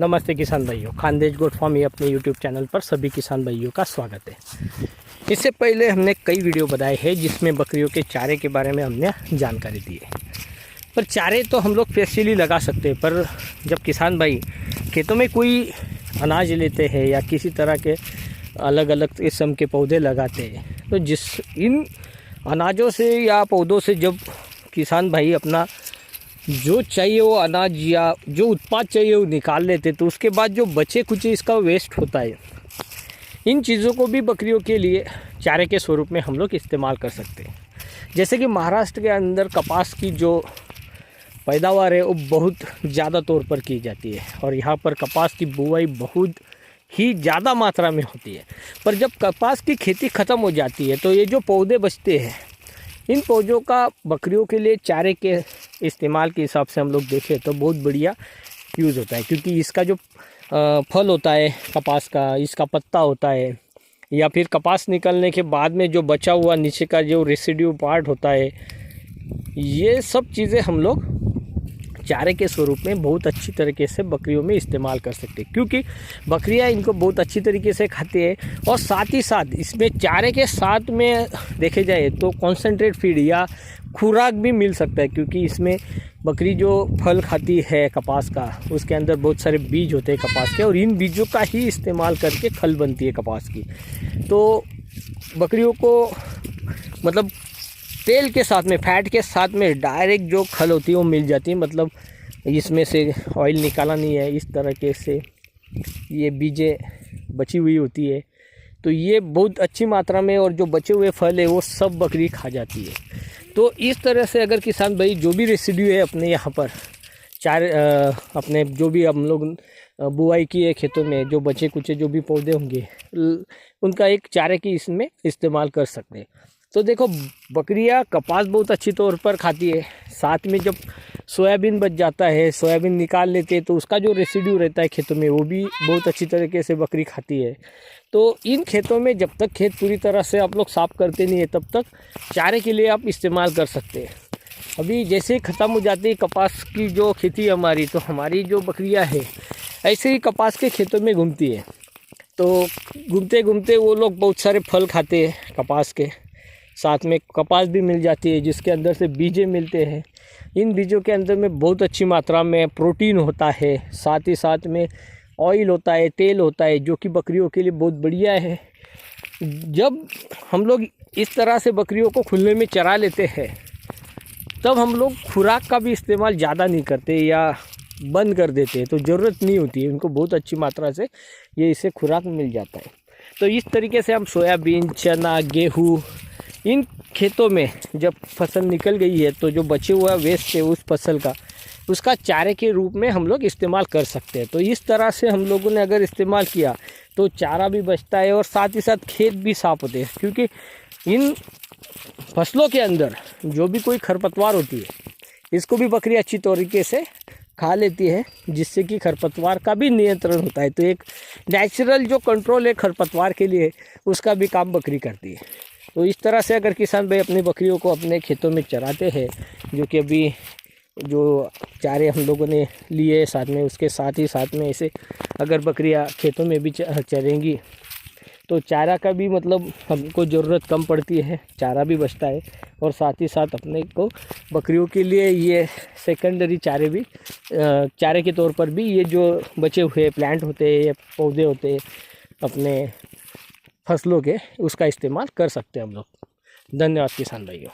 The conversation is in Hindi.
नमस्ते किसान भाइयों, खानदेश गोट फार्म ये अपने यूट्यूब चैनल पर सभी किसान भाइयों का स्वागत है। इससे पहले हमने कई वीडियो बनाए हैं जिसमें बकरियों के चारे के बारे में हमने जानकारी दी है। पर चारे तो हम लोग स्पेशली लगा सकते हैं, पर जब किसान भाई खेतों में कोई अनाज लेते हैं या किसी तरह के अलग अलग किस्म के पौधे लगाते हैं, तो इन अनाजों से या पौधों से जब किसान भाई अपना जो चाहिए वो अनाज या जो उत्पाद चाहिए वो निकाल लेते, तो उसके बाद जो बचे कुछ इसका वेस्ट होता है, इन चीज़ों को भी बकरियों के लिए चारे के स्वरूप में हम लोग इस्तेमाल कर सकते हैं। जैसे कि महाराष्ट्र के अंदर कपास की जो पैदावार है वो बहुत ज़्यादा तौर पर की जाती है और यहाँ पर कपास की बुआई बहुत ही ज़्यादा मात्रा में होती है। पर जब कपास की खेती ख़त्म हो जाती है तो ये जो पौधे बचते हैं, इन पौधों का बकरियों के लिए चारे के इस्तेमाल के हिसाब से हम लोग देखें तो बहुत बढ़िया यूज़ होता है, क्योंकि इसका जो फल होता है कपास का, इसका पत्ता होता है, या फिर कपास निकलने के बाद में जो बचा हुआ नीचे का जो रेसिड्यू पार्ट होता है, ये सब चीज़ें हम लोग चारे के स्वरूप में बहुत अच्छी तरीके से बकरियों में इस्तेमाल कर सकते हैं, क्योंकि बकरियां इनको बहुत अच्छी तरीके से खाती है। और साथ ही साथ इसमें चारे के साथ में देखे जाए तो कॉन्सेंट्रेट फीड या खुराक भी मिल सकता है, क्योंकि इसमें बकरी जो फल खाती है कपास का, उसके अंदर बहुत सारे बीज होते हैं कपास के, और इन बीजों का ही इस्तेमाल करके खल बनती है कपास की। तो बकरियों को मतलब तेल के साथ में, फैट के साथ में डायरेक्ट जो खल होती है वो मिल जाती है, मतलब इसमें से ऑयल निकाला नहीं है, इस तरह से ये बीजें बची हुई होती है, तो ये बहुत अच्छी मात्रा में, और जो बचे हुए फल है वो सब बकरी खा जाती है। तो इस तरह से अगर किसान भाई जो भी रेसिड्यू है अपने यहाँ पर अपने जो भी हम लोग बुआई की है खेतों में, जो बचे कुचे जो भी पौधे होंगे उनका एक चारे की इसमें इस्तेमाल कर सकते हैं। तो देखो, बकरियां कपास बहुत अच्छी तौर पर खाती है, साथ में जब सोयाबीन बच जाता है, सोयाबीन निकाल लेते हैं तो उसका जो रेसिड्यू रहता है खेतों में वो भी बहुत अच्छी तरीके से बकरी खाती है। तो इन खेतों में जब तक खेत पूरी तरह से आप लोग साफ़ करते नहीं है तब तक चारे के लिए आप इस्तेमाल कर सकते हैं। अभी जैसे ही ख़त्म हो जाती है कपास की जो खेती हमारी, तो हमारी जो बकरियाँ है ऐसे ही कपास के खेतों में घूमती है। तो घूमते घूमते वो लोग बहुत सारे फल खाते हैं कपास के, साथ में कपास भी मिल जाती है जिसके अंदर से बीजें मिलते हैं। इन बीजों के अंदर में बहुत अच्छी मात्रा में प्रोटीन होता है, साथ ही साथ में ऑयल होता है, तेल होता है, जो कि बकरियों के लिए बहुत बढ़िया है। जब हम लोग इस तरह से बकरियों को खुले में चरा लेते हैं तब हम लोग खुराक का भी इस्तेमाल ज़्यादा नहीं करते या बंद कर देते हैं, तो ज़रूरत नहीं होती है, उनको बहुत अच्छी मात्रा से ये इससे खुराक मिल जाता है। तो इस तरीके से हम सोयाबीन, चना, गेहूँ, इन खेतों में जब फसल निकल गई है तो जो बचे हुआ वेस्ट है उस फसल का, उसका चारे के रूप में हम लोग इस्तेमाल कर सकते हैं। तो इस तरह से हम लोगों ने अगर इस्तेमाल किया तो चारा भी बचता है और साथ ही साथ खेत भी साफ होते हैं, क्योंकि इन फसलों के अंदर जो भी कोई खरपतवार होती है इसको भी बकरी अच्छी तरीके से खा लेती है, जिससे कि खरपतवार का भी नियंत्रण होता है। तो एक नेचुरल जो कंट्रोल है खरपतवार के लिए, उसका भी काम बकरी करती है। तो इस तरह से अगर किसान भाई अपनी बकरियों को अपने खेतों में चराते हैं, जो कि अभी जो चारे हम लोगों ने लिए साथ में, उसके साथ ही साथ में ऐसे अगर बकरियां खेतों में भी चरेंगी तो चारा का भी मतलब हमको ज़रूरत कम पड़ती है, चारा भी बचता है, और साथ ही साथ अपने को बकरियों के लिए ये सेकेंडरी चारे भी, चारे के तौर पर भी ये जो बचे हुए प्लांट होते हैं या पौधे होते हैं अपने फसलों के, उसका इस्तेमाल कर सकते हैं हम लोग। धन्यवाद किसान भाइयों।